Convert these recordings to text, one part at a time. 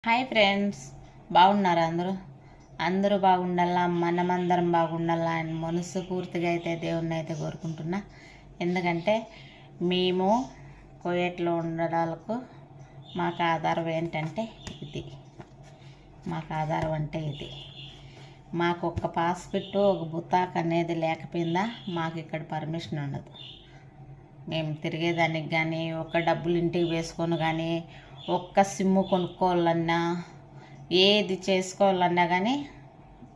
Hi friends, బాగున్నారా? అందరూ బాగుండాలా, మనమందరం బాగుండాలా అని మనస్ఫూర్తిగా అయితే దేవుణ్ణి అయితే కోరుకుంటున్నా. ఎందుకంటే మేము కువైట్లో ఉండడాలకు మాకు ఆధారం ఏంటంటే ఇది. మాకు ఆధారం అంటే ఇది. మాకు ఒక పాస్పోర్ట్, ఒక బుతాక్ అనేది లేకపోయిందా మాకు ఇక్కడ పర్మిషన్ ఉండదు. మేము తిరిగేదానికి కానీ, ఒక డబ్బులు ఇంటికి వేసుకొని కానీ, ఒక్క సిమ్ము కొనుక్కోవాలన్నా, ఏది చేసుకోవాలన్నా కానీ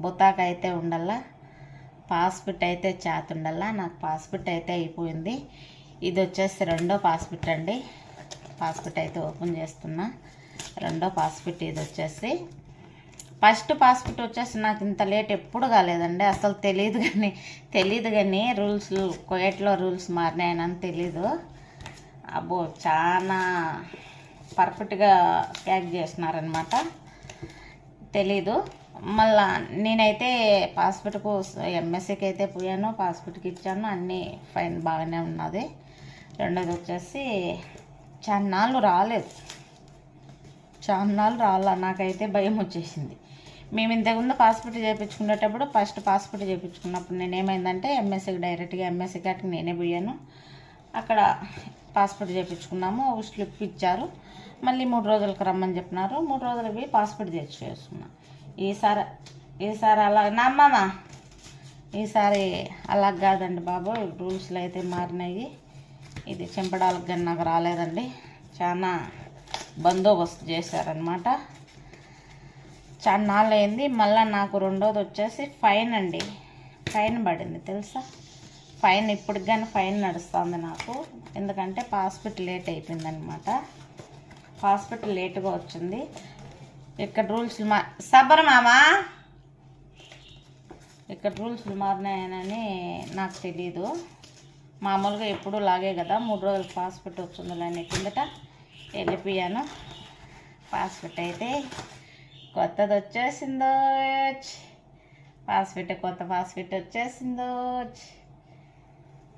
బుతాక్ అయితే ఉండాలా, పాస్పోర్ట్ అయితే చేత ఉండాలా. నాకు పాస్పోర్ట్ అయితే అయిపోయింది. ఇది వచ్చేసి రెండో పాస్పోర్ట్ అండి. పాస్పోర్ట్ అయితే ఓపెన్ చేస్తున్నా. రెండో పాస్పోర్ట్ ఇది వచ్చేసి. ఫస్ట్ పాస్పోర్ట్ వచ్చేసి నాకు ఇంత లేట్ ఎప్పుడు కాలేదండి. అసలు తెలియదు కానీ రూల్స్ కువైట్లో రూల్స్ మారినాయని తెలీదు. అబ్బో, చాలా పర్ఫెక్ట్గా ప్యాక్ చేసినారనమాట. తెలీదు. మళ్ళా నేనైతే పాస్పోర్ట్కు ఎంఎస్సీకి అయితే పోయాను, పాస్పోర్ట్కి ఇచ్చాను, అన్నీ ఫైన్ బాగానే ఉన్నది. రెండోది వచ్చేసి చాలా నాళ్ళు రాలేదు. నాకైతే భయం వచ్చేసింది. మేము ఇంతకుముందు పాస్పోర్ట్ చేయించుకునేటప్పుడు ఫస్ట్ పాస్పోర్ట్ చేయించుకున్నప్పుడు నేనేమైందంటే డైరెక్ట్గా ఎంఎస్సీ కాటికి నేనే పోయాను. అక్కడ పాస్పోర్ట్ చేయించుకున్నాము. ఒక స్లిప్ ఇచ్చారు. మళ్ళీ 3 రోజులకు రమ్మని చెప్పినారు. 3 రోజులు పోయి పాస్పోర్ట్ చేసుకున్నాం. ఈసారి అలా నమ్మమ్మ, ఈసారి అలా కాదండి బాబు, రూల్స్లో అయితే మారినాయి. ఇది చెంపడాలకు కానీ నాకు రాలేదండి. చాలా బందోబస్తు చేశారనమాట. చాలా నాళ్ళు అయింది. మళ్ళీ నాకు రెండోది వచ్చేసి ఫైన్ అండి. ఫైన్ పడింది తెలుసా. ఫైన్ ఇప్పటికి కానీ ఫైన్ నడుస్తుంది నాకు. ఎందుకంటే పాస్పోర్ట్ లేట్ అయిపోయిందనమాట. పాస్పోర్ట్ లేటుగా వచ్చింది. ఇక్కడ రూల్స్ ఇక్కడ రూల్స్ మారినాయని నాకు తెలీదు. మామూలుగా ఎప్పుడు లాగే కదా, 3 రోజులు పాస్పోర్ట్ వచ్చిందని కిందట వెళ్ళిపోయాను. పాస్పోర్ట్ అయితే కొత్తది వచ్చేసిందో, కొత్త పాస్పోర్ట్ వచ్చేసిందో.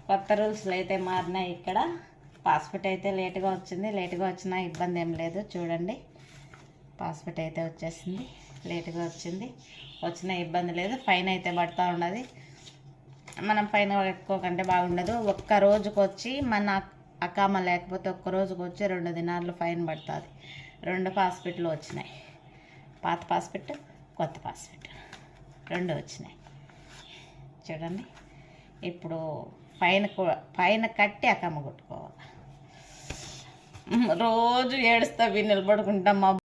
కొత్త రూల్స్లు అయితే మారినాయి ఇక్కడ. పాస్పోర్ట్ అయితే లేటుగా వచ్చింది. లేటుగా వచ్చినా ఇబ్బంది ఏం లేదు. చూడండి, పాస్పోర్ట్ అయితే వచ్చేసింది. లేటుగా వచ్చినా ఇబ్బంది లేదు. ఫైన్ అయితే పడుతూ ఉన్నది. మనం ఫైన్ పెట్టుకోకంటే బాగుండదు. ఒక్క రోజుకు వచ్చి మన అకామా లేకపోతే ఒక్క రోజుకు వచ్చి 2 దినాలు ఫైన్ పడుతుంది. 2 పాస్పోర్ట్లు వచ్చినాయి. పాత పాస్పోర్ట్, కొత్త పాస్పోర్ట్ 2 వచ్చినాయి. చూడండి, ఇప్పుడు ఫైన్ కట్టి అకామ కొట్టుకోవాలి. రోజు ఏడుస్తా నిలబడుకుంటాం. మా